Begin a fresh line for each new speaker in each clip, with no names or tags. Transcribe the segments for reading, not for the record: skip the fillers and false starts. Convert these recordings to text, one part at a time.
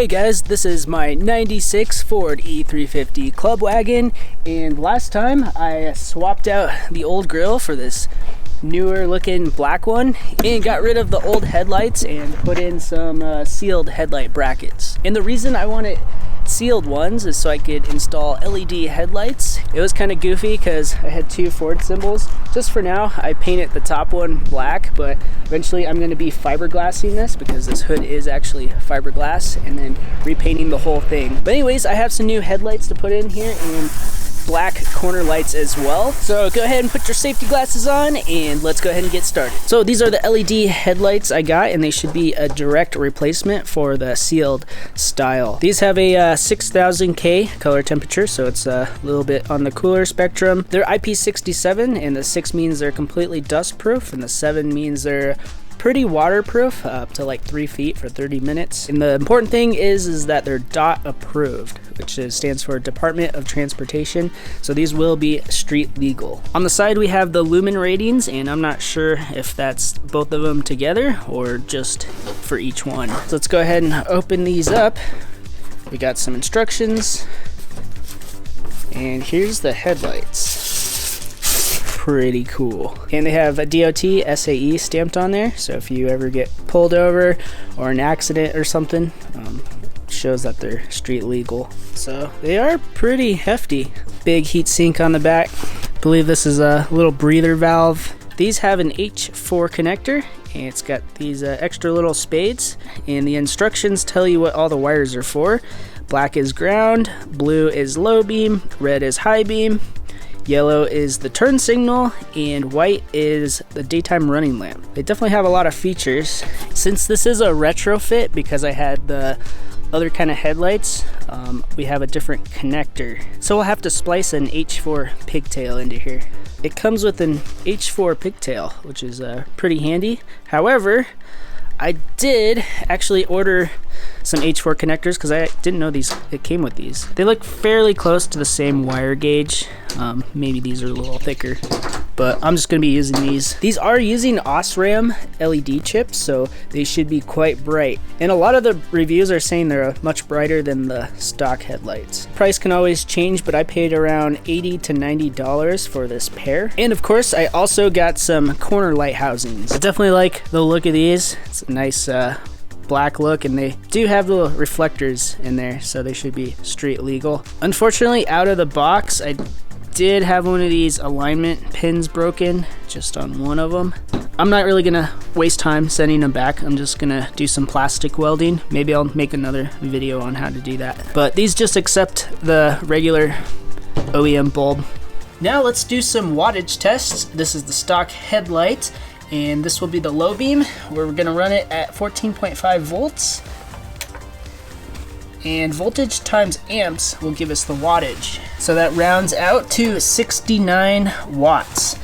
Hey guys, this is my 96 Ford E350 Club Wagon, and last time I swapped out the old grille for this newer looking black one and got rid of the old headlights and put in some sealed headlight brackets. And the reason I wanted sealed ones is so I could install LED headlights. It was kind of goofy because I had two Ford symbols. Just for now, I painted the top one black, but eventually I'm going to be fiberglassing this because this hood is actually fiberglass, and then repainting the whole thing. But anyways, I have some new headlights to put in here and black corner lights as well. So go ahead and put your safety glasses on and let's go ahead and get started. So these are the LED headlights I got, and they should be a direct replacement for the sealed style. These have a 6000K color temperature, so it's a little bit on the cooler spectrum. They're IP67, and the 6 means they're completely dust proof, and the 7 means they're pretty waterproof, up to like 3 feet for 30 minutes. And the important thing is that they're DOT approved, which stands for Department of Transportation. So these will be street legal. On the side we have the lumen ratings, and I'm not sure if that's both of them together or just for each one. So let's go ahead and open these up. We got some instructions, and here's the headlights. Pretty cool. And they have a DOT SAE stamped on there, so if you ever get pulled over or an accident or something, shows that they're street legal. So they are pretty hefty. Big heat sink on the back. I believe this is a little breather valve. These have an H4 connector, and it's got these extra little spades, and the instructions tell you what all the wires are for. Black is ground, blue is low beam, red is high beam, yellow is the turn signal, and white is the daytime running lamp. They definitely have a lot of features. Since this is a retrofit, because I had the other kind of headlights, we have a different connector. So we'll have to splice an H4 pigtail into here. It comes with an H4 pigtail, which is pretty handy. However, I did actually order some H4 connectors because I didn't know it came with these. They look fairly close to the same wire gauge. Maybe these are a little thicker, but I'm just going to be using these. These are using OSRAM LED chips, so they should be quite bright. And a lot of the reviews are saying they're much brighter than the stock headlights. Price can always change, but I paid around $80 to $90 for this pair. And of course, I also got some corner light housings. I definitely like the look of these. It's a nice black look, and they do have little reflectors in there, so they should be street legal. Unfortunately, out of the box, I did have one of these alignment pins broken just on one of them. I'm not really gonna waste time sending them back. I'm just gonna do some plastic welding. Maybe I'll make another video on how to do that. But these just accept the regular OEM bulb. Now let's do some wattage tests. This is the stock headlight, and this will be the low beam, where we're gonna run it at 14.5 volts. And voltage times amps will give us the wattage. So that rounds out to 69 watts.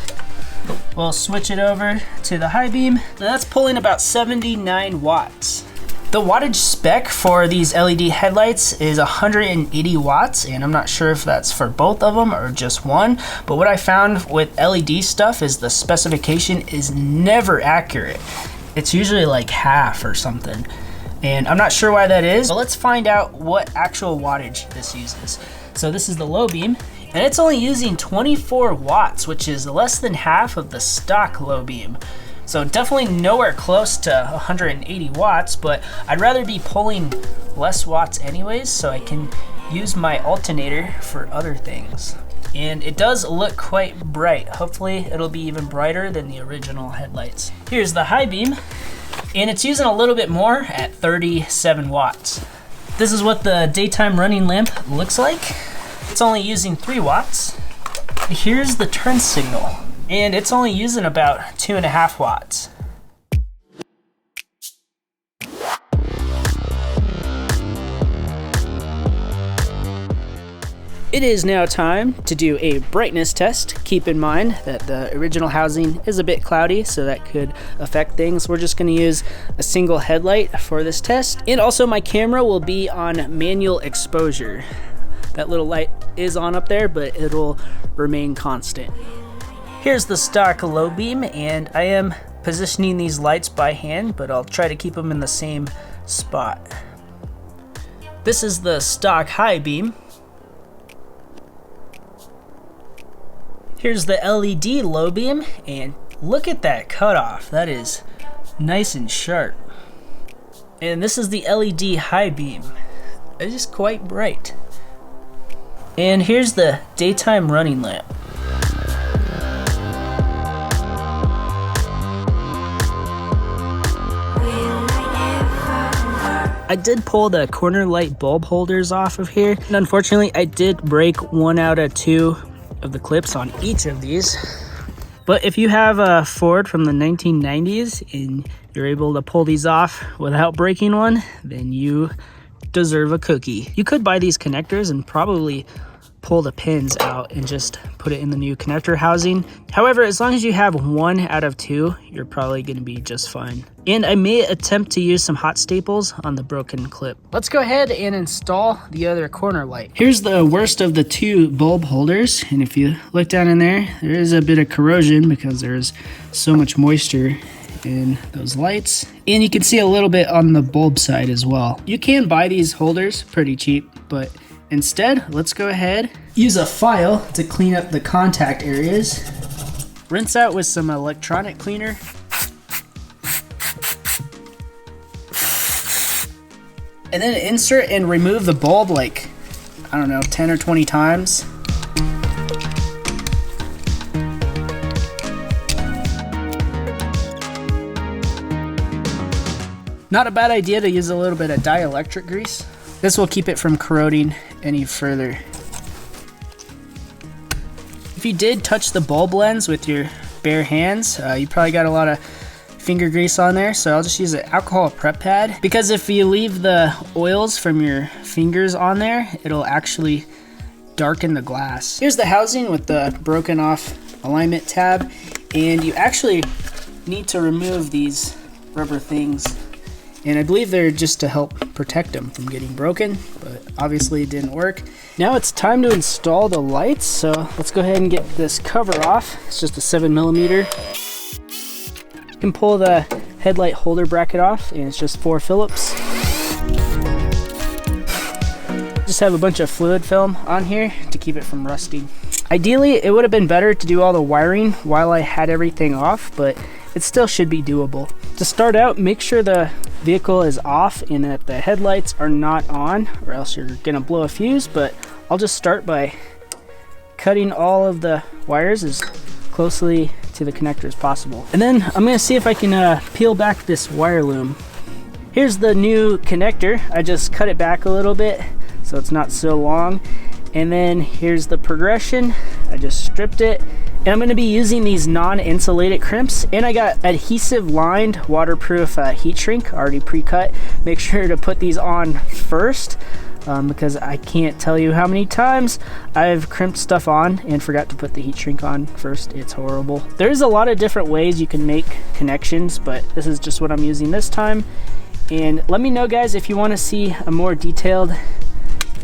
We'll switch it over to the high beam. So that's pulling about 79 watts. The wattage spec for these LED headlights is 180 watts, and I'm not sure if that's for both of them or just one, but what I found with LED stuff is the specification is never accurate. It's usually like half or something, and I'm not sure why that is, but let's find out what actual wattage this uses. So this is the low beam, and it's only using 24 watts, which is less than half of the stock low beam. So definitely nowhere close to 180 watts, but I'd rather be pulling less watts anyways, so I can use my alternator for other things. And it does look quite bright. Hopefully it'll be even brighter than the original headlights. Here's the high beam, and it's using a little bit more at 37 watts. This is what the daytime running lamp looks like. It's only using 3 watts. Here's the turn signal, and it's only using about 2.5 watts. It is now time to do a brightness test. Keep in mind that the original housing is a bit cloudy, so that could affect things. We're just going to use a single headlight for this test. And also my camera will be on manual exposure. That little light is on up there, but it'll remain constant. Here's the stock low beam, and I am positioning these lights by hand, but I'll try to keep them in the same spot. This is the stock high beam. Here's the LED low beam, and look at that cutoff. That is nice and sharp. And this is the LED high beam. It is quite bright. And here's the daytime running lamp. I did pull the corner light bulb holders off of here, and unfortunately I did break 1 out of 2 of the clips on each of these. But if you have a Ford from the 1990s and you're able to pull these off without breaking one, then you deserve a cookie. You could buy these connectors and probably pull the pins out and just put it in the new connector housing. However, as long as you have 1 out of 2, you're probably going to be just fine. And I may attempt to use some hot staples on the broken clip. Let's go ahead and install the other corner light. Here's the worst of the 2 bulb holders, and if you look down in there, there is a bit of corrosion because there's so much moisture in those lights, and you can see a little bit on the bulb side as well. You can buy these holders pretty cheap, but instead, let's go ahead, use a file to clean up the contact areas. Rinse out with some electronic cleaner. And then insert and remove the bulb like, I don't know, 10 or 20 times. Not a bad idea to use a little bit of dielectric grease. This will keep it from corroding any further. If you did touch the bulb lens with your bare hands, you probably got a lot of finger grease on there, so I'll just use an alcohol prep pad, because if you leave the oils from your fingers on there, it'll actually darken the glass. Here's the housing with the broken off alignment tab, and you actually need to remove these rubber things. And I believe they're just to help protect them from getting broken, but obviously it didn't work. Now it's time to install the lights, so let's go ahead and get this cover off. It's just a 7mm. You can pull the headlight holder bracket off, and it's just 4 Phillips. Just have a bunch of fluid film on here to keep it from rusting. Ideally, it would have been better to do all the wiring while I had everything off, but it still should be doable. To start out, make sure the vehicle is off and that the headlights are not on, or else you're gonna blow a fuse. But I'll just start by cutting all of the wires as closely to the connector as possible. And then I'm gonna see if I can peel back this wire loom. Here's the new connector. I just cut it back a little bit so it's not so long. And then here's the progression. I just stripped it. And I'm going to be using these non-insulated crimps, and I got adhesive lined waterproof heat shrink already pre-cut. Make sure to put these on first because I can't tell you how many times I've crimped stuff on and forgot to put the heat shrink on first. It's horrible. There's a lot of different ways you can make connections, but this is just what I'm using this time. And let me know, guys, if you want to see a more detailed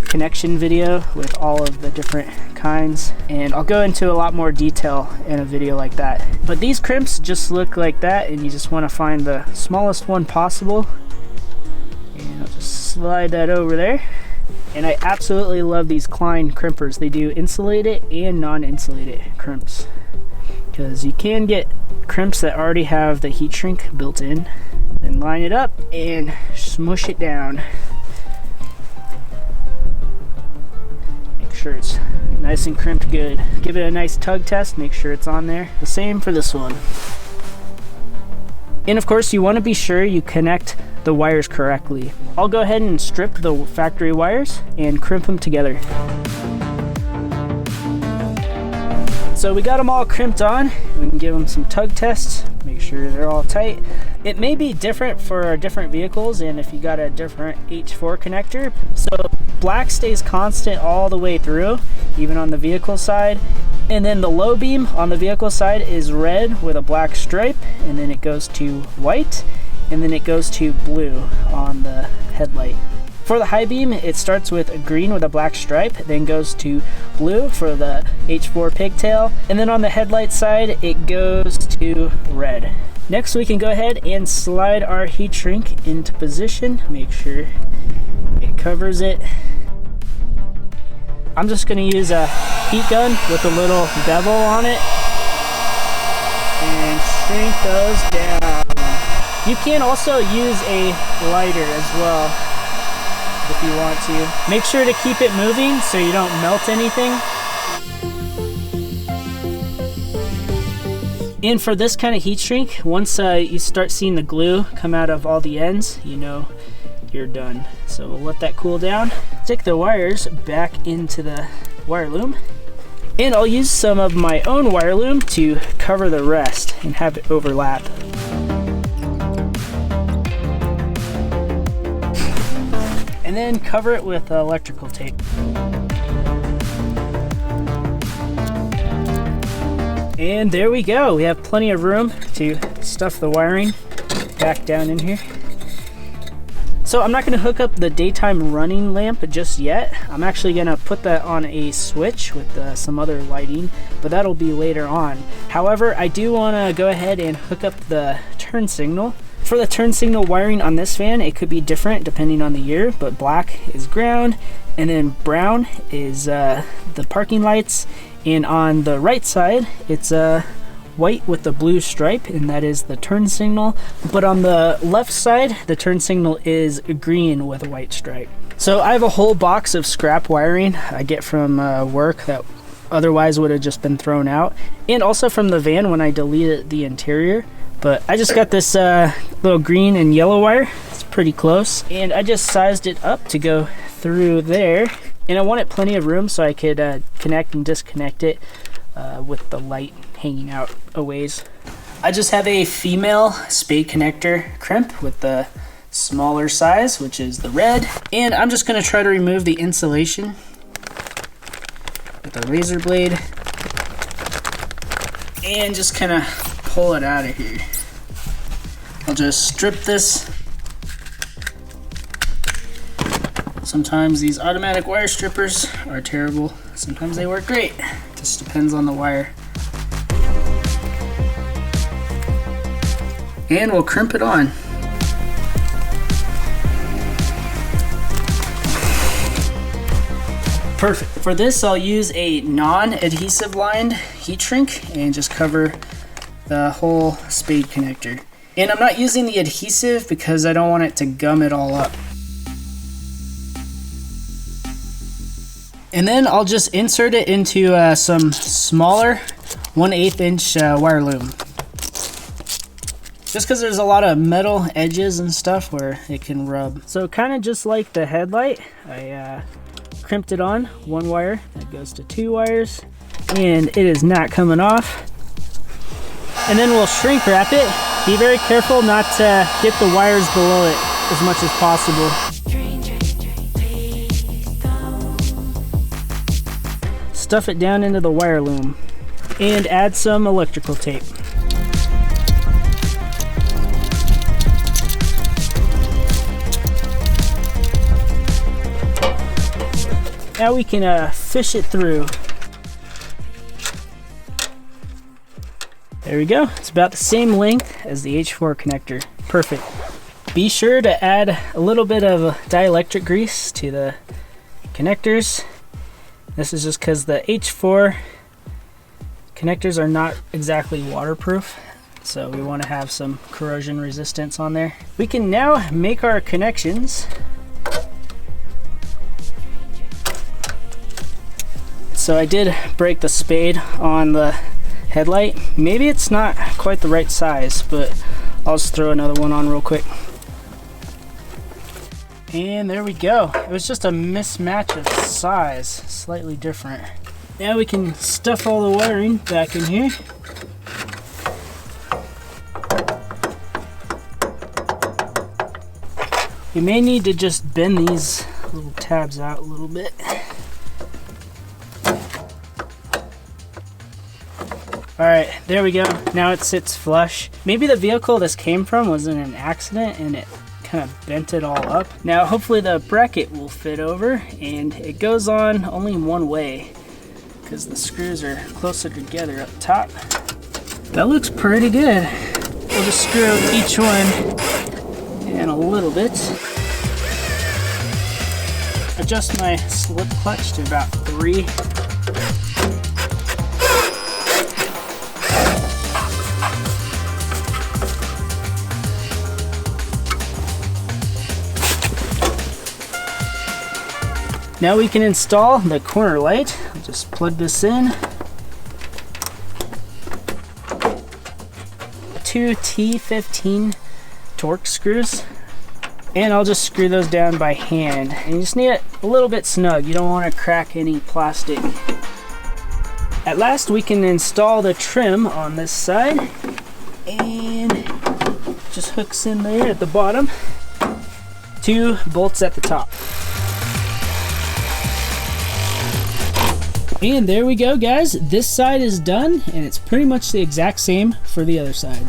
connection video with all of the different kinds, and I'll go into a lot more detail in a video like that. But these crimps just look like that, and you just want to find the smallest one possible, and I'll just slide that over there. And I absolutely love these Klein crimpers. They do insulated and non-insulated crimps, because you can get crimps that already have the heat shrink built in. Then line it up and smush it down. Sure it's nice and crimped good. Give it a nice tug test, make sure it's on there. The same for this one. And of course, you want to be sure you connect the wires correctly. I'll go ahead and strip the factory wires and crimp them together. So we got them all crimped on. We can give them some tug tests, make sure they're all tight. It may be different for different vehicles, and if you got a different H4 connector. So black stays constant all the way through, even on the vehicle side. And then the low beam on the vehicle side is red with a black stripe, and then it goes to white, and then it goes to blue on the headlight. For the high beam, it starts with a green with a black stripe, then goes to blue for the H4 pigtail, and then on the headlight side, it goes to red. Next, we can go ahead and slide our heat shrink into position. Make sure it covers it. I'm just gonna use a heat gun with a little bevel on it and shrink those down. You can also use a lighter as well if you want to. Make sure to keep it moving so you don't melt anything. And for this kind of heat shrink, once you start seeing the glue come out of all the ends, you know you're done. So we'll let that cool down. Stick the wires back into the wire loom. And I'll use some of my own wire loom to cover the rest and have it overlap. And then cover it with electrical tape. And there we go. We have plenty of room to stuff the wiring back down in here. So I'm not going to hook up the daytime running lamp just yet. I'm actually going to put that on a switch with some other lighting, but that'll be later on. However, I do want to go ahead and hook up the turn signal. For the turn signal wiring on this van, it could be different depending on the year, but black is ground, and then brown is the parking lights. And on the right side, it's white with the blue stripe, and that is the turn signal. But on the left side, the turn signal is green with a white stripe. So I have a whole box of scrap wiring I get from work that otherwise would have just been thrown out, and also from the van when I deleted the interior. But I just got this little green and yellow wire. It's pretty close, and I just sized it up to go through there. And I wanted plenty of room so I could connect and disconnect it with the light hanging out a ways. I just have a female spade connector crimp with the smaller size, which is the red. And I'm just gonna try to remove the insulation with a razor blade and just kind of pull it out of here. I'll just strip this. Sometimes these automatic wire strippers are terrible. Sometimes they work great. Just depends on the wire. And we'll crimp it on. Perfect. For this, I'll use a non-adhesive lined heat shrink and just cover the whole spade connector. And I'm not using the adhesive because I don't want it to gum it all up. And then I'll just insert it into some smaller 1/8 inch wire loom. Just because there's a lot of metal edges and stuff where it can rub. So kind of just like the headlight, I crimped it on one wire. That goes to 2 wires. And it is not coming off. And then we'll shrink wrap it. Be very careful not to get the wires below it as much as possible. Stuff it down into the wire loom and add some electrical tape. Now we can fish it through. There we go. It's about the same length as the H4 connector. Perfect. Be sure to add a little bit of dielectric grease to the connectors. This is just because the H4 connectors are not exactly waterproof, so we want to have some corrosion resistance on there. We can now make our connections. So I did break the spade on the headlight. Maybe it's not quite the right size, but I'll just throw another one on real quick. And there we go. It was just a mismatch of size, slightly different. Now we can stuff all the wiring back in here. You may need to just bend these little tabs out a little bit. All right, there we go. Now it sits flush. Maybe the vehicle this came from was in an accident and it kind of bent it all up. Now hopefully the bracket will fit over, and it goes on only one way because the screws are closer together up top. That looks pretty good. We'll just screw each one in a little bit. adjust my slip clutch to about 3. Now we can install the corner light. I'll just plug this in. 2 T15 Torx screws. And I'll just screw those down by hand. And you just need it a little bit snug. You don't want to crack any plastic. At last we can install the trim on this side. And just hooks in there at the bottom. 2 bolts at the top. And there we go, guys. This side is done, and it's pretty much the exact same for the other side.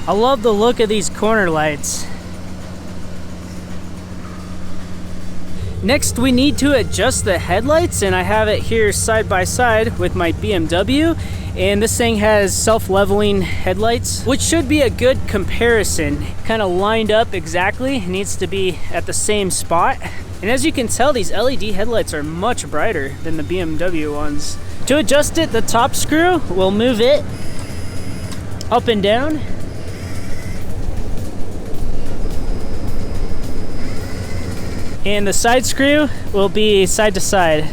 I love the look of these corner lights. Next, we need to adjust the headlights, and I have it here side by side with my BMW. And this thing has self-leveling headlights, which should be a good comparison. Kind of lined up exactly, it needs to be at the same spot. And as you can tell, these LED headlights are much brighter than the BMW ones. To adjust it, the top screw, we'll move it up and down. And the side screw will be side to side.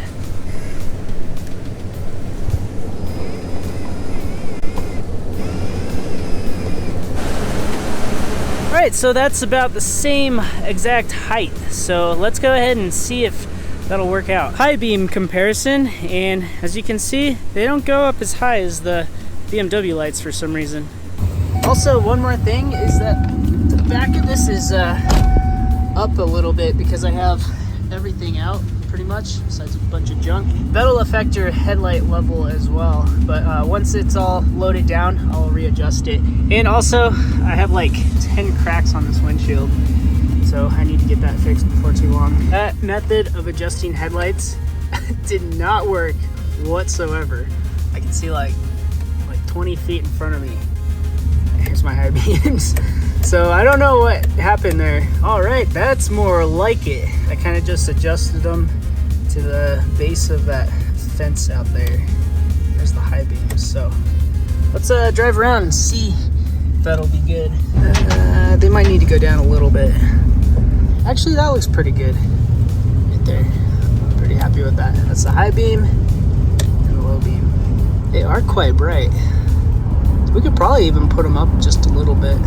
All right, so that's about the same exact height. So let's go ahead and see if that'll work out. High beam comparison, and as you can see, they don't go up as high as the BMW lights for some reason. Also, one more thing is that the back of this is up a little bit because I have everything out pretty much besides a bunch of junk. That'll affect your headlight level as well, but once it's all loaded down, I'll readjust it. And also, I have like 10 cracks on this windshield, so I need to get that fixed before too long. That method of adjusting headlights did not work whatsoever. I can see like 20 feet in front of me. Here's my high beams. So I don't know what happened there. All right, that's more like it. I kind of just adjusted them to the base of that fence out there. There's the high beams. So let's drive around and see if that'll be good. They might need to go down a little bit. Actually, that looks pretty good right there. I'm pretty happy with that. That's the high beam and the low beam. They are quite bright. We could probably even put them up just a little bit.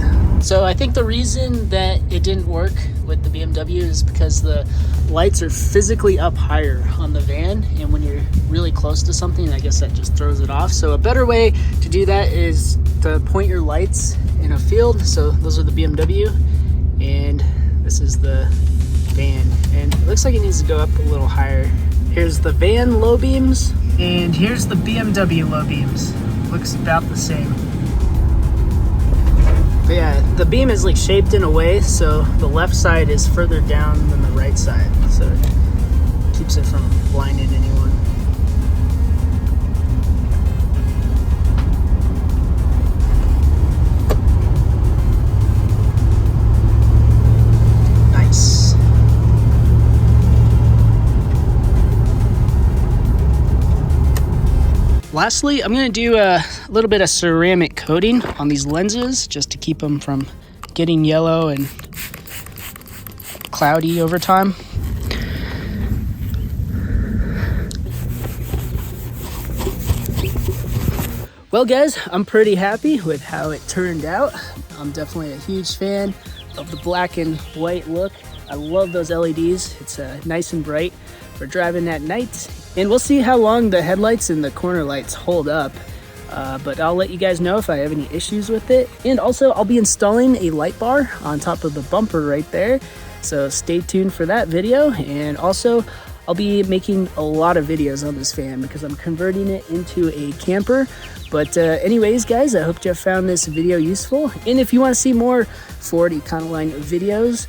So I think the reason that it didn't work with the BMW is because the lights are physically up higher on the van, and when you're really close to something, I guess that just throws it off. So a better way to do that is to point your lights in a field. So those are the BMW, and this is the van. And it looks like it needs to go up a little higher. Here's the van low beams, and here's the BMW low beams. Looks about the same. But yeah, the beam is like shaped in a way so the left side is further down than the right side, so it keeps it from blinding anyone. Nice. Lastly, I'm going to do a little bit of ceramic coating on these lenses just to keep them from getting yellow and cloudy over time. Well guys, I'm pretty happy with how it turned out. I'm definitely a huge fan of the black and white look. I love those LEDs. It's nice and bright for driving at night. And we'll see how long the headlights and the corner lights hold up. But I'll let you guys know if I have any issues with it. And also, I'll be installing a light bar on top of the bumper right there. So stay tuned for that video. And also, I'll be making a lot of videos on this van because I'm converting it into a camper. But anyways, guys, I hope you have found this video useful. And if you want to see more Ford Econoline videos,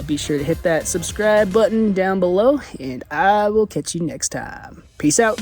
be sure to hit that subscribe button down below, and I will catch you next time. Peace out.